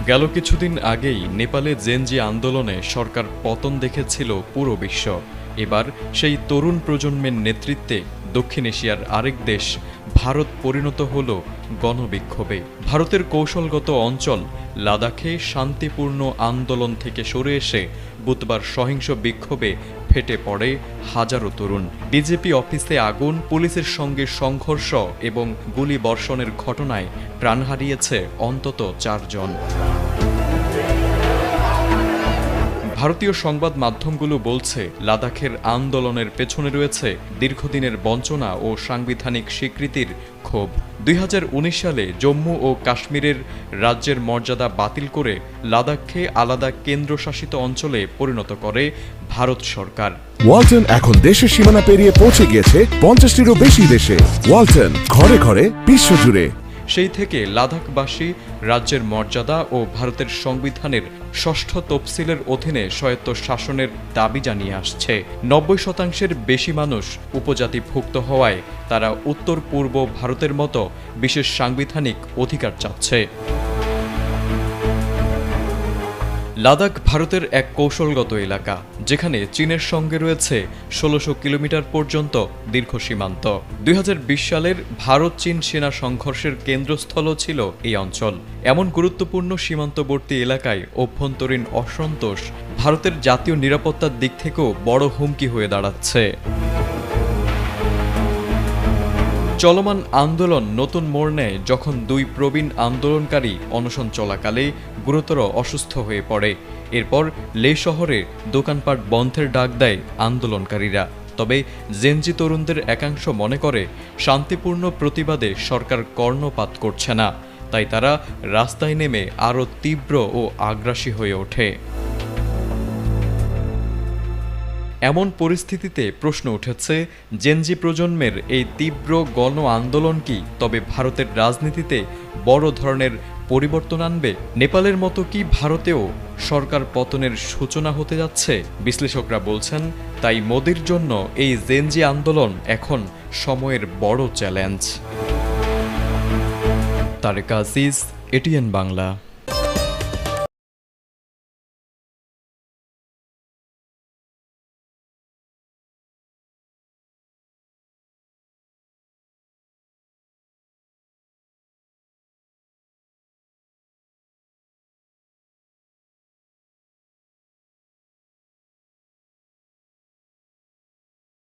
গেল কিছুদিন আগেই নেপালে জেনজি আন্দোলনে সরকার পতন দেখেছিল পুরো বিশ্ব। এবার সেই তরুণ প্রজন্মের নেতৃত্বে দক্ষিণ এশিয়ার আরেক দেশ ভারত পরিণত হল গণবিক্ষোভে। ভারতের কৌশলগত অঞ্চল লাদাখে শান্তিপূর্ণ আন্দোলন থেকে সরে এসে বুধবার সহিংস বিক্ষোভে ফেটে পড়ে হাজারো তরুণ। বিজেপি অফিসে আগুন, পুলিশের সঙ্গে সংঘর্ষ এবং গুলি বর্ষণের ঘটনায় প্রাণ হারিয়েছে অন্তত 4 জন। ভারতীয় সংবাদ মাধ্যমগুলো বলছে, লাদাখের আন্দোলনের পেছনে রয়েছে দীর্ঘদিনের বঞ্চনা ও সাংবিধানিক স্বীকৃতির ক্ষোভ। 2019 সালে জম্মু ও কাশ্মীরের রাজ্যের মর্যাদা বাতিল করে লাদাখকে আলাদা কেন্দ্রশাসিত অঞ্চলে পরিণত করে ভারত সরকার। ওয়ালটন এখন দেশের সীমানা পেরিয়ে পৌঁছে গিয়েছে 50টিরও বেশি দেশে। ওয়ালটন, ঘরে ঘরে বিশ্বজুড়ে। সেই থেকে লাদাখবাসী রাজ্যের মর্যাদা ও ভারতের সংবিধানের 6ষ্ঠ তফসিলের অধীনে স্বায়ত্ত শাসনের দাবি জানিয়ে আসছে। 90% বেশি মানুষ উপজাতিভুক্ত হওয়ায় তারা উত্তর পূর্ব ভারতের মতো বিশেষ সাংবিধানিক অধিকার চাচ্ছে। লাদাখ ভারতের এক কৌশলগত এলাকা, যেখানে চীনের সঙ্গে রয়েছে 1600 কিলোমিটার পর্যন্ত দীর্ঘ সীমান্ত। 2020 সালের ভারত-চীন সেনা সংঘর্ষের কেন্দ্রস্থলও ছিল এই অঞ্চল। এমন গুরুত্বপূর্ণ সীমান্তবর্তী এলাকায় অভ্যন্তরীণ অসন্তোষ ভারতের জাতীয় নিরাপত্তার দিক থেকেও বড় হুমকি হয়ে দাঁড়াচ্ছে। চলমান আন্দোলন নতুন মোড় নেয় যখন 2 প্রবীণ আন্দোলনকারী অনশন চলাকালে গুরুতর অসুস্থ হয়ে পড়ে। এরপর লে শহরে দোকানপাট বন্ধের ডাক দেয় আন্দোলনকারীরা। তবে জেনজি তরুণদের একাংশ মনে করে, শান্তিপূর্ণ প্রতিবাদে সরকার কর্ণপাত করছে না, তাই তারা রাস্তায় নেমে আরও তীব্র ও আগ্রাসী হয়ে ওঠে। এমন পরিস্থিতিতে প্রশ্ন উঠেছে, জেনজি প্রজন্মের এই তীব্র গণ আন্দোলন কি তবে ভারতের রাজনীতিতে বড় ধরনের পরিবর্তন আনবে? নেপালের মতো কি ভারতেও সরকার পতনের সূচনা হতে যাচ্ছে? বিশ্লেষকরা বলছেন, তাই মোদির জন্য এই জেনজি আন্দোলন এখন সময়ের বড় চ্যালেঞ্জ। তারেক আজিজ, এটিএন বাংলা।